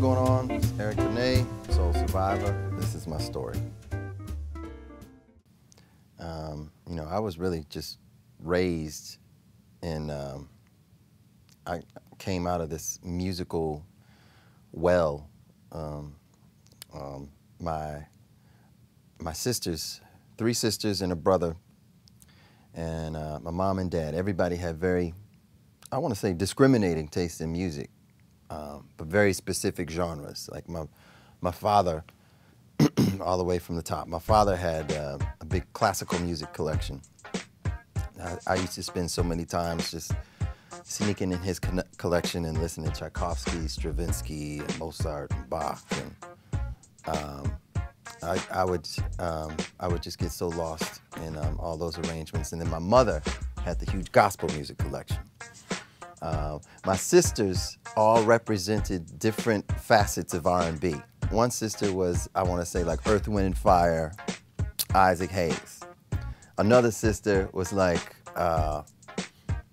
going on? It's Eric Benet, soul survivor. This is my story. You know, I was really just raised in, I came out of this musical well. My sisters, 3 sisters and a brother, and my mom and dad, everybody had very, I want to say, discriminating taste in music, but very specific genres. Like my father, all the way from the top, my father had a big classical music collection. I used to spend so many times just sneaking in his collection and listening to Tchaikovsky, Stravinsky, and Mozart, and Bach, and I would just get so lost in all those arrangements. And then my mother had the huge gospel music collection. My sisters all represented different facets of R&B. One sister was, I want to say, like Earth, Wind & Fire, Isaac Hayes. Another sister was like, I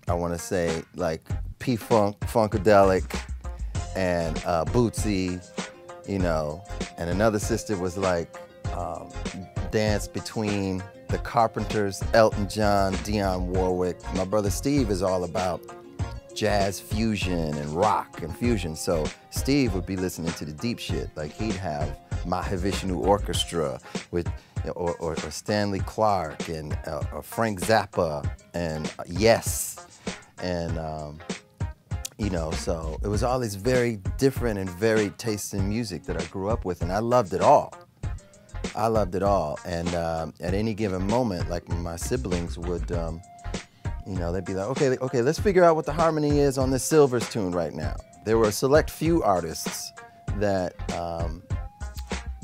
want to say, like P-Funk, Funkadelic, and Bootsy, you know. And another sister was like, dance between the Carpenters, Elton John, Dionne Warwick. My brother Steve is all about jazz fusion and rock and fusion. So Steve would be listening to the deep shit. Like he'd have Mahavishnu Orchestra with, or Stanley Clarke and or Frank Zappa and Yes. And, you know, so it was all these very different and varied tastes in music that I grew up with, and I loved it all. I loved it all. And at any given moment, like my siblings would, you know, they'd be like, okay, let's figure out what the harmony is on this Silvers tune right now. There were a select few artists that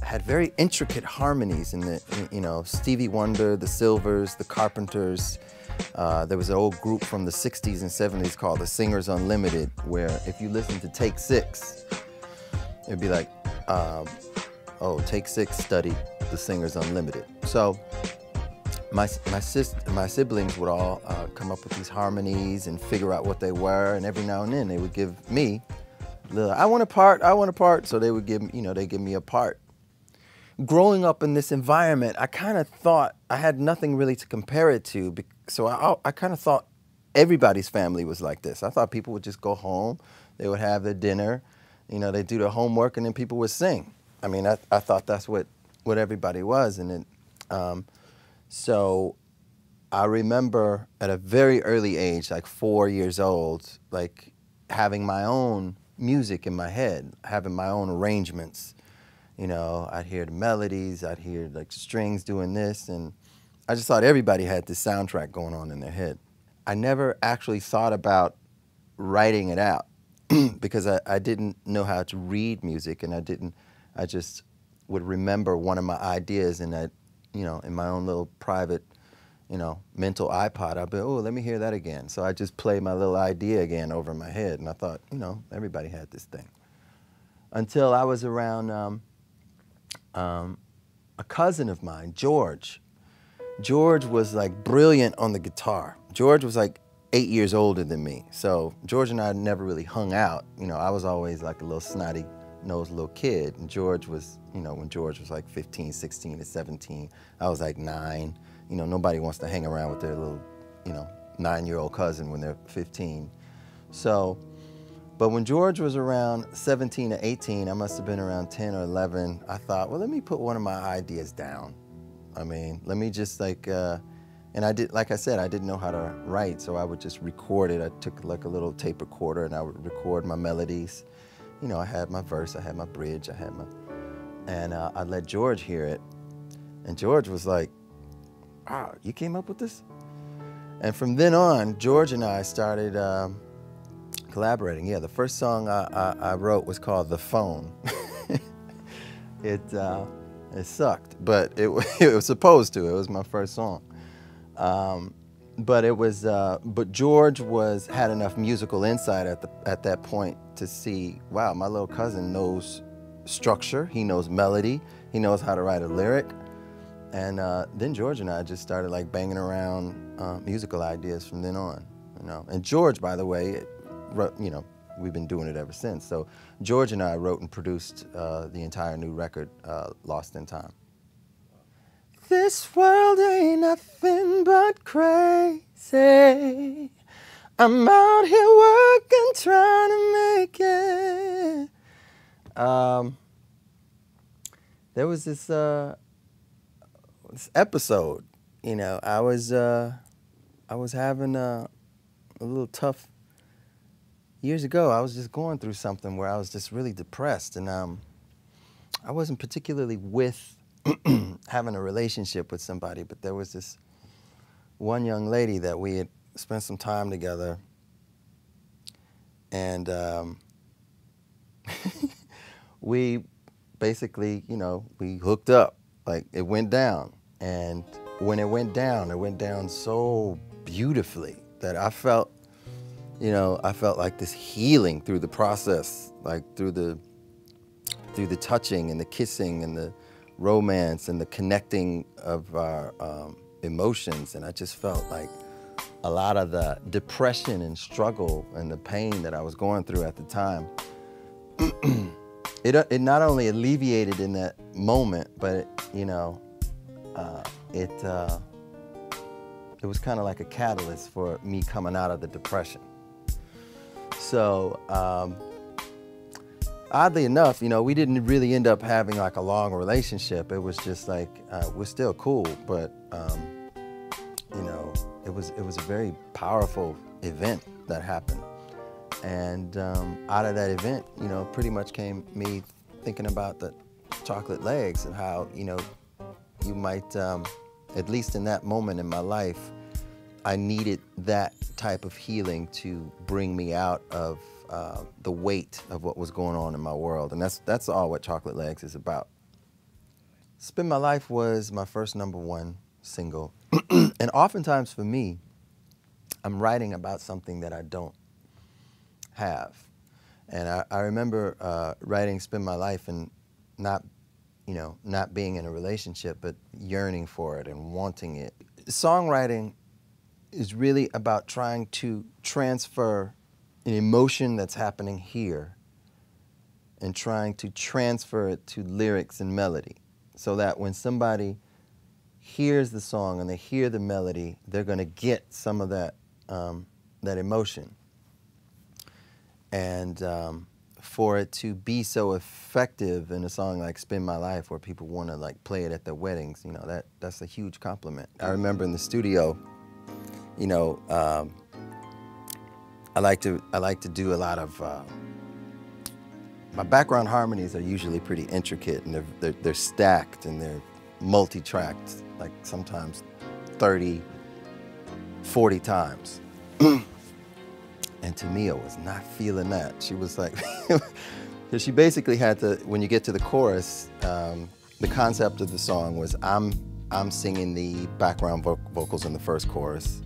had very intricate harmonies in the, you know, Stevie Wonder, the Silvers, the Carpenters. There was an old group from the 60s and 70s called the Singers Unlimited, where if you listen to Take 6, it'd be like, oh, Take 6 studied the Singers Unlimited. So my siblings would all come up with these harmonies and figure out what they were, and every now and then they would give me the, I want a part, so they would give, you know, they give me a part. Growing up in this environment, I kind of thought I had nothing really to compare it to, so I kind of thought everybody's family was like this. I thought people would just go home, they would have their dinner, you know, they'd do their homework, and then people would sing. I mean, I thought that's what everybody was, and then, so I remember at a very early age, like 4 years old, like having my own music in my head, having my own arrangements. You know, I'd hear the melodies, I'd hear like strings doing this, and I just thought everybody had this soundtrack going on in their head. I never actually thought about writing it out because I didn't know how to read music, and I just would remember one of my ideas, and I, you know, in my own little private, you know, mental iPod, I'd be, oh, let me hear that again. So I just play my little idea again over my head, and I thought, you know, everybody had this thing. Until I was around a cousin of mine, George. George was like brilliant on the guitar. George was like 8 years older than me. So George and I never really hung out. You know, I was always like a little snotty-nosed little kid. And George was, you know, when George was like 15, 16, and 17, I was like 9. You know, nobody wants to hang around with their little, you know, 9-year-old cousin when they're 15. So, but when George was around 17 or 18, I must have been around 10 or 11, I thought, well, let me put one of my ideas down. I mean, let me just like, and I did, like I said, I didn't know how to write, so I would just record it. I took like a little tape recorder and I would record my melodies. You know, I had my verse, I had my bridge, I had my, and I'd let George hear it. And George was like, wow, you came up with this? And from then on, George and I started collaborating. Yeah, the first song I wrote was called The Phone. It sucked, but it was supposed to. It was my first song. But it was, but George had enough musical insight at that point to see, wow, my little cousin knows structure, he knows melody, he knows how to write a lyric. And then George and I just started like banging around musical ideas from then on, you know. And George, by the way, wrote, you know, we've been doing it ever since. So George and I wrote and produced the entire new record, Lost in Time. This world ain't nothing but crazy. I'm out here working, trying to make it. There was this episode, you know, I was having a little tough, years ago, I was just going through something where I was just really depressed, and I wasn't particularly with having a relationship with somebody, but there was this one young lady that we had spent some time together, and we basically, you know, we hooked up. Like, it went down, and when it went down so beautifully that I felt, you know, I felt like this healing through the process, like through the touching and the kissing and the romance and the connecting of our emotions. And I just felt like a lot of the depression and struggle and the pain that I was going through at the time, it not only alleviated in that moment, but it, you know, it was kind of like a catalyst for me coming out of the depression. So, oddly enough, you know, we didn't really end up having like a long relationship. It was just like, we're still cool, but, you know, it was a very powerful event that happened. And out of that event, you know, pretty much came me thinking about the chocolate legs and how, you know, you might, at least in that moment in my life, I needed that type of healing to bring me out of the weight of what was going on in my world. And that's all what Chocolate Legs is about. Spend My Life was my first #1 single. And oftentimes for me, I'm writing about something that I don't have. And I remember writing Spend My Life and not, you know, not being in a relationship, but yearning for it and wanting it. Songwriting is really about trying to transfer an emotion that's happening here and trying to transfer it to lyrics and melody, so that when somebody hears the song and they hear the melody, they're going to get some of that, that emotion. And for it to be so effective in a song like Spend My Life, where people want to like play it at their weddings, you know, that's a huge compliment. I remember in the studio, you know, I like to do a lot of, my background harmonies are usually pretty intricate, and they're stacked and they're multi-tracked, like sometimes 30, 40 times. And Tamia was not feeling that. She was like, because she basically had to, when you get to the chorus, the concept of the song was I'm singing the background vocals in the first chorus.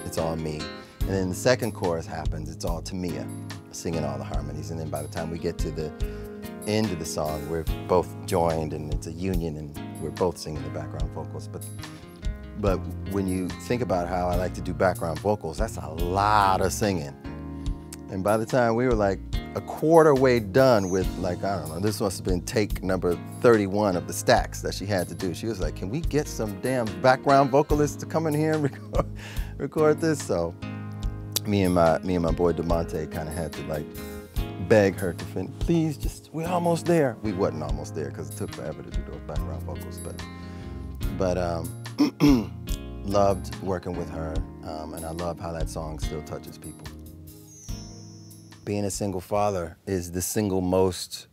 It's all me. And then the second chorus happens, it's all Tamia singing all the harmonies. And then by the time we get to the end of the song, we're both joined and it's a union and we're both singing the background vocals. But when you think about how I like to do background vocals, that's a lot of singing. And by the time we were like a quarter way done with, like, I don't know, this must have been take number 31 of the stacks that she had to do. She was like, can we get some damn background vocalists to come in here and record this? So me and my boy DeMonte kind of had to like beg her to finish. Please, just, we're almost there. We wasn't almost there because it took forever to do those background vocals, but loved working with her, and I love how that song still touches people. Being a single father is the single most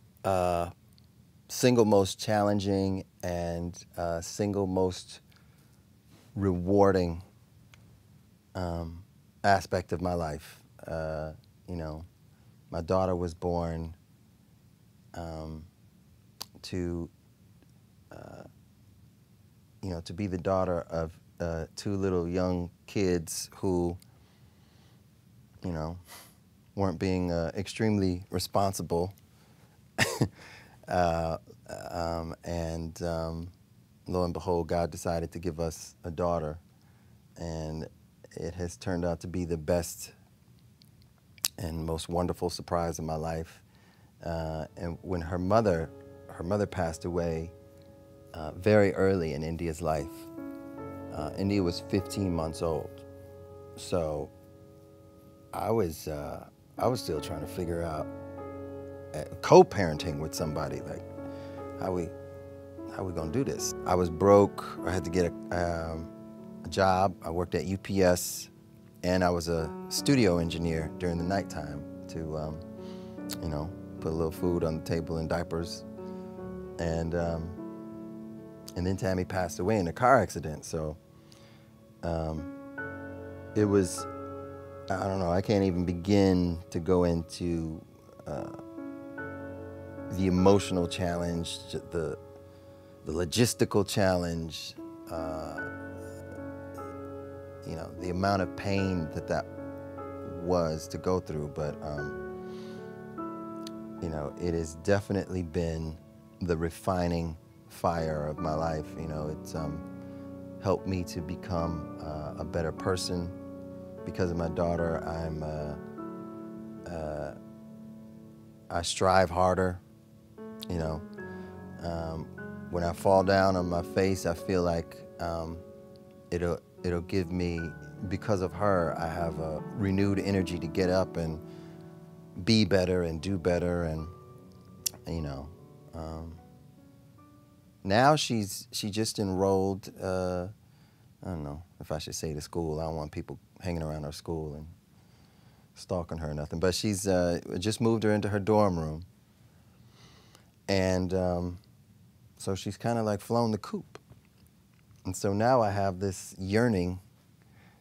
challenging and single most rewarding aspect of my life. You know, my daughter was born to you know, to be the daughter of 2 little young kids who, you know, weren't being extremely responsible. And lo and behold, God decided to give us a daughter, and it has turned out to be the best and most wonderful surprise of my life. And when her mother passed away very early in India's life. India was 15 months old, so I was still trying to figure out co-parenting with somebody, like how we gonna do this. I was broke. I had to get a job. I worked at UPS, and I was a studio engineer during the nighttime to, you know, put a little food on the table and diapers. And then Tammy passed away in a car accident. So it was, I don't know, I can't even begin to go into the emotional challenge, the logistical challenge, you know, the amount of pain that was to go through. But, you know, it has definitely been the refining fire of my life. You know, it's helped me to become a better person. Because of my daughter, I strive harder. You know, when I fall down on my face, I feel like it'll give me, because of her, I have a renewed energy to get up and be better and do better. And you know, now she just enrolled. I don't know if I should say to school. I don't want people hanging around her school and stalking her or nothing. But she's just moved her into her dorm room. And so she's kind of like flown the coop. And so now I have this yearning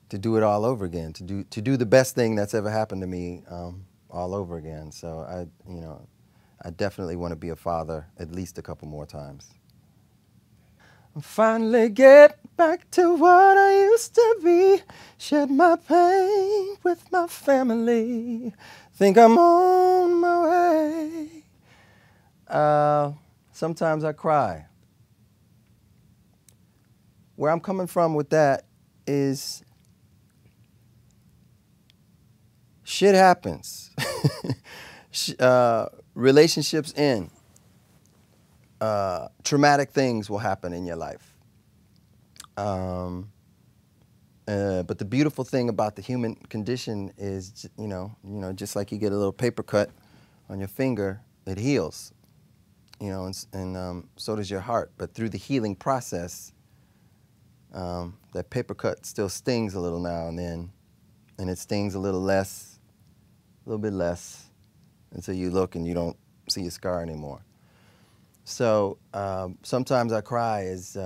to do it all over again, to do the best thing that's ever happened to me all over again. So I definitely want to be a father at least a couple more times. Finally get back to what I used to be, shed my pain with my family, think I'm on my way. Sometimes I cry. Where I'm coming from with that is shit happens. Relationships end. Traumatic things will happen in your life. But the beautiful thing about the human condition is, you know, just like you get a little paper cut on your finger, it heals. You know, and so does your heart. But through the healing process, that paper cut still stings a little now and then, and it stings a little bit less, until you look and you don't see a scar anymore. So sometimes I cry is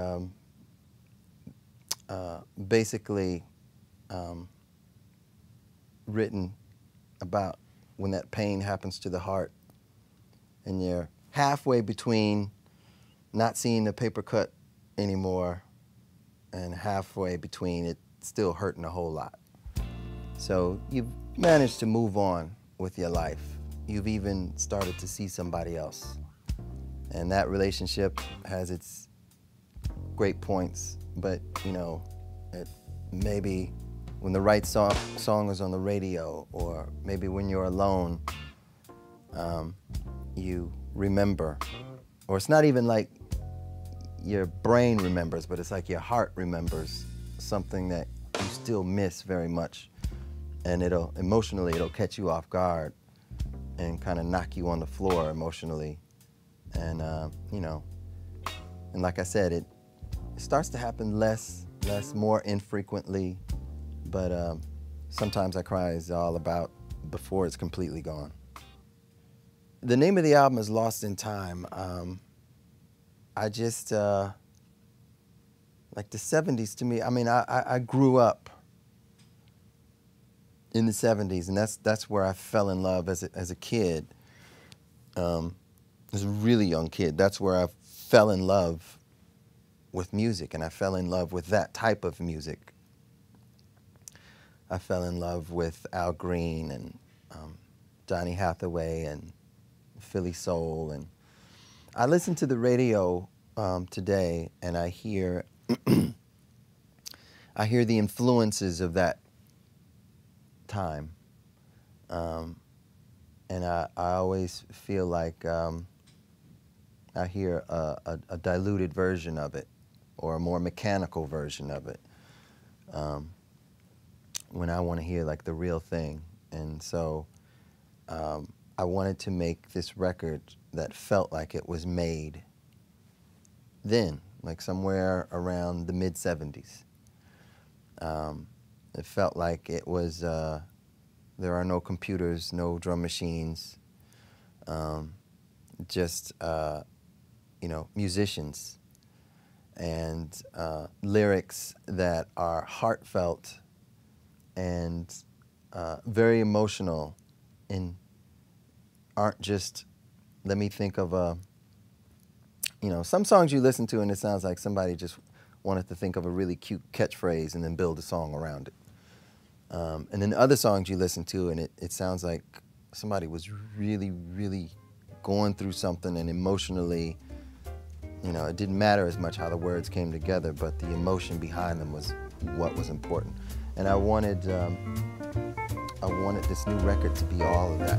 basically written about when that pain happens to the heart and you're halfway between not seeing the paper cut anymore and halfway between it still hurting a whole lot. So you've managed to move on with your life. You've even started to see somebody else. And that relationship has its great points, but you know, maybe when the right song is on the radio, or maybe when you're alone, you remember. Or it's not even like your brain remembers, but it's like your heart remembers something that you still miss very much. And emotionally, it'll catch you off guard and kind of knock you on the floor emotionally. And, you know, and like I said, it starts to happen more infrequently, but sometimes I cry is all about before it's completely gone. The name of the album is Lost in Time. I just, like the 70s to me, I mean, I grew up in the 70s, and that's where I fell in love as a kid. As a really young kid, that's where I fell in love with music, and I fell in love with that type of music. I fell in love with Al Green and Donny Hathaway and Philly Soul, and I listen to the radio today, and I hear I hear the influences of that time. And I always feel like I hear a diluted version of it, or a more mechanical version of it, when I want to hear like the real thing. And so I wanted to make this record that felt like it was made then, like somewhere around the mid-'70s. It felt like it was, there are no computers, no drum machines, just, you know, musicians, and lyrics that are heartfelt and very emotional, and aren't just, let me think of a, you know, some songs you listen to and it sounds like somebody just wanted to think of a really cute catchphrase and then build a song around it. And then other songs you listen to and it sounds like somebody was really, really going through something, and emotionally, you know, it didn't matter as much how the words came together, but the emotion behind them was what was important. And I wanted this new record to be all of that.